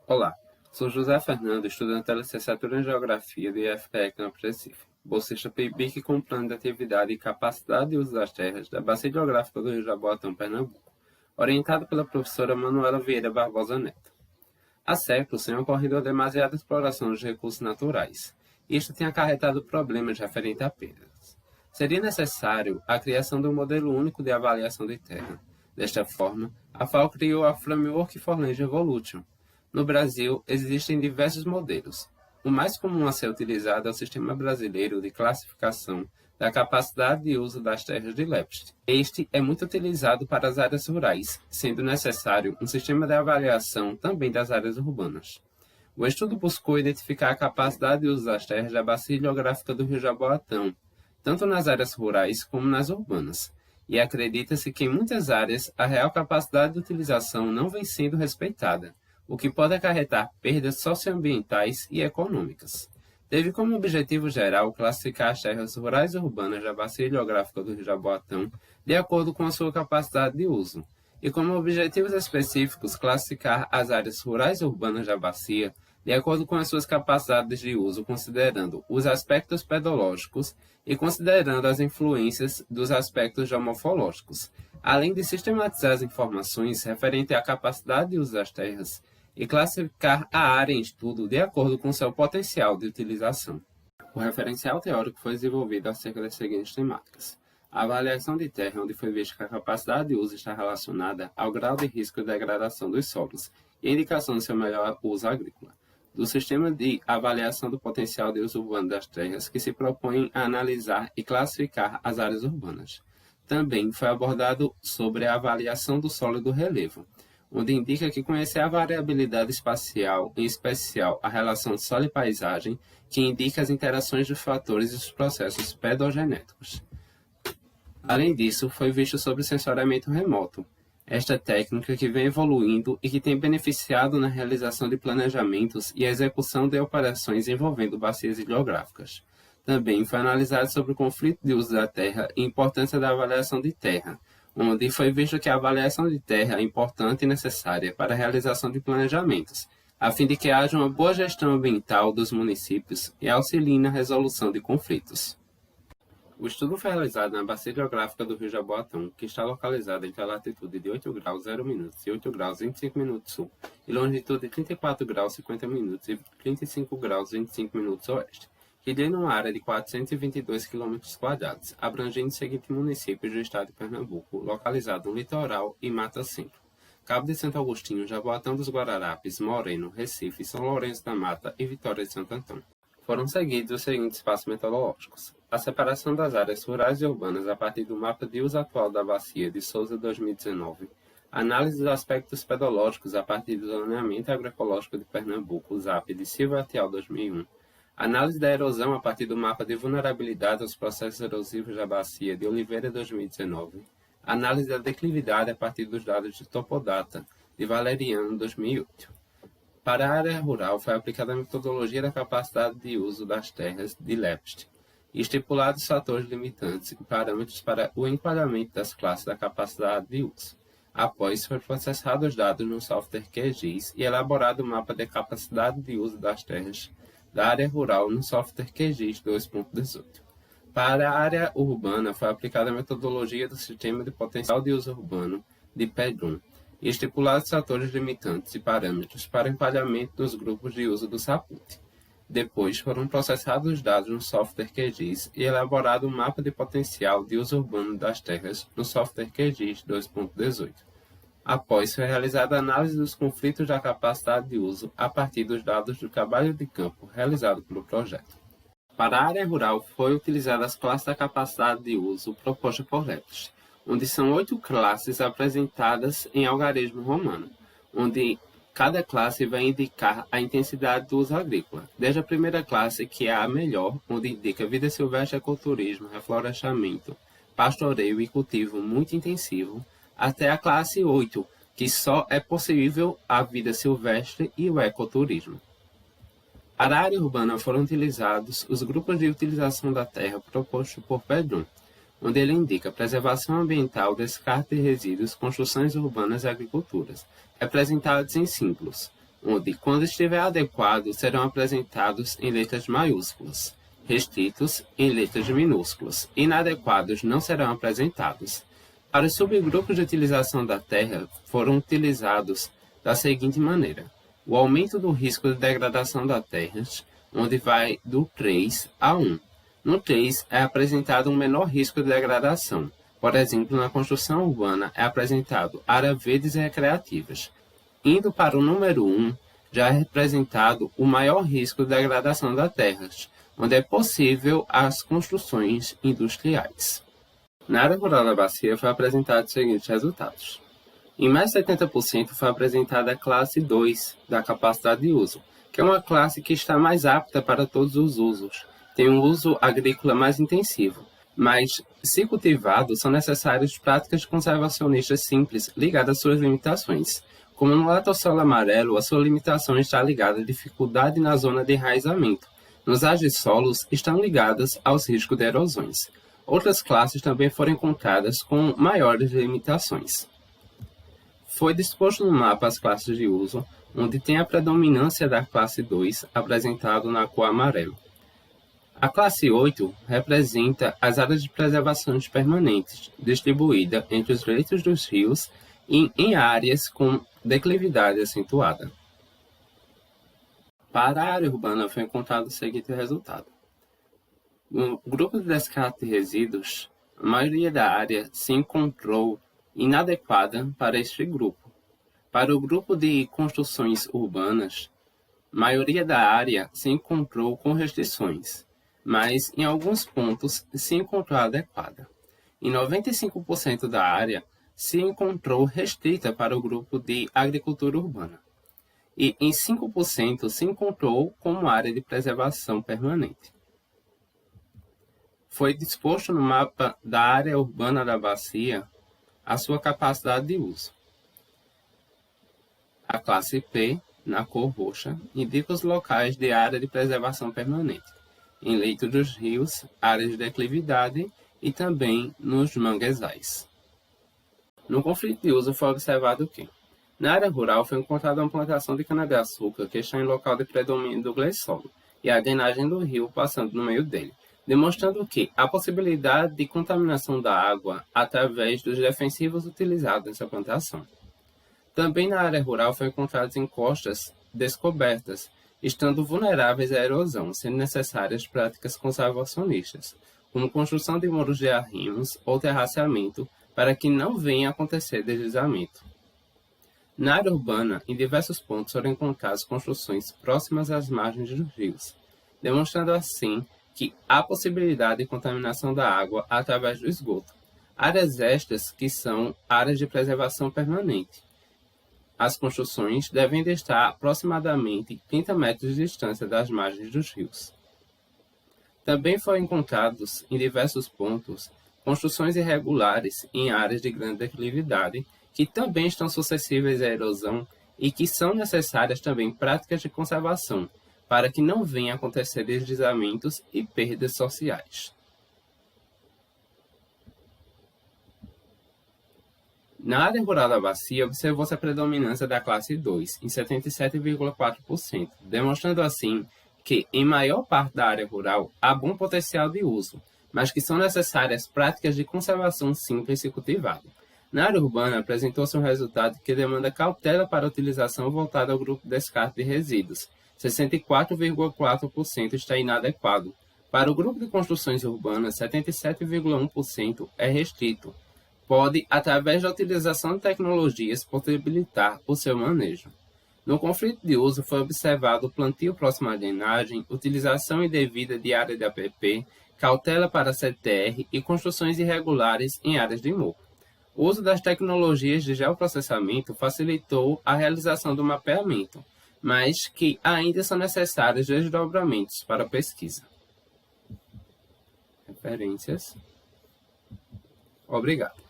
Olá, sou José Fernando, estudante da licenciatura em Geografia do IFPE Campus Recife, bolsista PIBIC com plano de atividade e capacidade de uso das terras da Bacia Geográfica do Rio Jaboatão, Pernambuco, orientado pela professora Manuela Vieira Barbosa Neto. Há séculos tem ocorrido a demasiada exploração dos recursos naturais, e isto tem acarretado problemas referentes a perdas. Seria necessário a criação de um modelo único de avaliação de terra. Desta forma, a FAO criou a Framework for Land Evolution. No Brasil, existem diversos modelos. O mais comum a ser utilizado é o Sistema Brasileiro de Classificação da Capacidade de Uso das Terras de Lepst. Este é muito utilizado para as áreas rurais, sendo necessário um sistema de avaliação também das áreas urbanas. O estudo buscou identificar a capacidade de uso das terras da Bacia Geográfica do Rio Jaboatão, tanto nas áreas rurais como nas urbanas, e acredita-se que em muitas áreas a real capacidade de utilização não vem sendo respeitada, o que pode acarretar perdas socioambientais e econômicas. Teve como objetivo geral classificar as terras rurais e urbanas da Bacia Geográfica do Rio Jaboatão de acordo com a sua capacidade de uso, e como objetivos específicos classificar as áreas rurais e urbanas da bacia de acordo com as suas capacidades de uso, considerando os aspectos pedológicos e considerando as influências dos aspectos geomorfológicos, além de sistematizar as informações referentes à capacidade de uso das terras e classificar a área em estudo de acordo com seu potencial de utilização. O referencial teórico foi desenvolvido acerca das seguintes temáticas: a avaliação de terra, onde foi visto que a capacidade de uso está relacionada ao grau de risco de degradação dos solos e a indicação de seu melhor uso agrícola. Do sistema de avaliação do potencial de uso urbano das terras, que se propõe a analisar e classificar as áreas urbanas. Também foi abordado sobre a avaliação do solo e do relevo, onde indica que conhecer a variabilidade espacial, em especial a relação solo e paisagem, que indica as interações dos fatores e dos processos pedogenéticos. Além disso, foi visto sobre o sensoriamento remoto, esta técnica que vem evoluindo e que tem beneficiado na realização de planejamentos e execução de operações envolvendo bacias hidrográficas. Também foi analisado sobre o conflito de uso da terra e a importância da avaliação de terra, onde foi visto que a avaliação de terra é importante e necessária para a realização de planejamentos, a fim de que haja uma boa gestão ambiental dos municípios e auxilie na resolução de conflitos. O estudo foi realizado na Bacia Geográfica do Rio Jaboatão, que está localizada entre a latitude de 8 graus 0 minutos e 8 graus 25 minutos sul, e longitude de 34 graus 50 minutos e 35 graus 25 minutos oeste, que tem uma área de 422 km², abrangendo os seguintes municípios do estado de Pernambuco, localizado no litoral e Mata Centro: Cabo de Santo Agostinho, Jaboatão dos Guararapes, Moreno, Recife, São Lourenço da Mata e Vitória de Santo Antão. Foram seguidos os seguintes passos metodológicos: a separação das áreas rurais e urbanas a partir do mapa de uso atual da bacia de Souza 2019, análise dos aspectos pedológicos a partir do zoneamento agroecológico de Pernambuco, ZAP de Silva Atial 2001, análise da erosão a partir do mapa de vulnerabilidade aos processos erosivos da bacia de Oliveira 2019, análise da declividade a partir dos dados de Topodata de Valeriano 2008. Para a área rural, foi aplicada a metodologia da capacidade de uso das terras de Lepst, e estipulados fatores limitantes e parâmetros para o enquadramento das classes da capacidade de uso. Após, foi processado os dados no software QGIS e elaborado o mapa de capacidade de uso das terras da área rural no software QGIS 2.18. Para a área urbana, foi aplicada a metodologia do Sistema de Potencial de Uso Urbano de PEDUM, e estipulados fatores limitantes e parâmetros para enquadramento dos grupos de uso do SAPUT. Depois, foram processados os dados no software QGIS e elaborado um mapa de potencial de uso urbano das terras no software QGIS 2.18. Após, foi realizada a análise dos conflitos da capacidade de uso a partir dos dados do trabalho de campo realizado pelo projeto. Para a área rural, foi utilizada as classes da capacidade de uso propostas por Lepst, onde são 8 classes apresentadas em algarismo romano, onde cada classe vai indicar a intensidade do uso agrícola, desde a primeira classe, que é a melhor, onde indica vida silvestre, ecoturismo, reflorestamento, pastoreio e cultivo muito intensivo, até a classe 8, que só é possível a vida silvestre e o ecoturismo. Para a área urbana foram utilizados os grupos de utilização da terra propostos por PEDUM, onde ele indica preservação ambiental, descarte de resíduos, construções urbanas e agriculturas, representados em símbolos. onde, quando estiver adequado, serão apresentados em letras maiúsculas, restritos em letras minúsculas, inadequados não serão apresentados. Para os subgrupos de utilização da terra, foram utilizados da seguinte maneira: o aumento do risco de degradação das terras, onde vai do 3 a 1. No 3 é apresentado um menor risco de degradação. Por exemplo, na construção urbana é apresentado áreas verdes e recreativas. Indo para o número 1, já é representado o maior risco de degradação das terras, onde é possível as construções industriais. Na área rural da bacia foi apresentado os seguintes resultados. Em mais de 70% foi apresentada a classe 2 da capacidade de uso, que é uma classe que está mais apta para todos os usos. Tem um uso agrícola mais intensivo, mas, se cultivado, são necessárias práticas conservacionistas simples ligadas às suas limitações. Como no latossolo amarelo, a sua limitação está ligada à dificuldade na zona de enraizamento. Nos agissolos estão ligadas aos riscos de erosões. Outras classes também foram encontradas com maiores limitações. Foi disposto no mapa as classes de uso, onde tem a predominância da classe 2, apresentado na cor amarelo. A classe 8 representa as áreas de preservação permanentes, distribuída entre os leitos dos rios e em áreas com declividade acentuada. Para a área urbana foi encontrado o seguinte resultado. No grupo de descarte de resíduos, a maioria da área se encontrou inadequada para este grupo. Para o grupo de construções urbanas, a maioria da área se encontrou com restrições, mas em alguns pontos se encontrou adequada. Em 95% da área se encontrou restrita para o grupo de agricultura urbana. E em 5% se encontrou como área de preservação permanente. Foi disposto no mapa da área urbana da bacia a sua capacidade de uso. A classe P, na cor roxa, indica os locais de área de preservação permanente, em leito dos rios, áreas de declividade e também nos manguezais. No conflito de uso foi observado que, na área rural, foi encontrada uma plantação de cana-de-açúcar que está em local de predomínio do gleyssolo e a drenagem do rio passando no meio dele, demonstrando que há possibilidade de contaminação da água através dos defensivos utilizados nessa plantação. Também na área rural foi encontradas encostas descobertas, estando vulneráveis à erosão, sendo necessárias práticas conservacionistas, como construção de muros de arrimos ou terraceamento, para que não venha a acontecer deslizamento. Na área urbana, em diversos pontos foram encontradas construções próximas às margens dos rios, demonstrando assim que há possibilidade de contaminação da água através do esgoto. Áreas estas que são áreas de preservação permanente. As construções devem estar aproximadamente 30 metros de distância das margens dos rios. Também foram encontrados, em diversos pontos, construções irregulares em áreas de grande declividade, que também estão suscetíveis à erosão e que são necessárias também práticas de conservação, para que não venha a acontecer deslizamentos e perdas sociais. Na área rural da bacia, observou-se a predominância da classe 2, em 77,4%, demonstrando assim que, em maior parte da área rural, há bom potencial de uso, mas que são necessárias práticas de conservação simples e cultivada. Na área urbana, apresentou-se um resultado que demanda cautela para a utilização voltada ao grupo de descarte de resíduos. 64,4% está inadequado. Para o grupo de construções urbanas, 77,1% é restrito. Pode, através da utilização de tecnologias, possibilitar o seu manejo. No conflito de uso, foi observado o plantio próximo à drenagem, utilização indevida de área de APP, cautela para CTR e construções irregulares em áreas de morro. O uso das tecnologias de geoprocessamento facilitou a realização do mapeamento, mas que ainda são necessários desdobramentos para a pesquisa. Referências. Obrigado.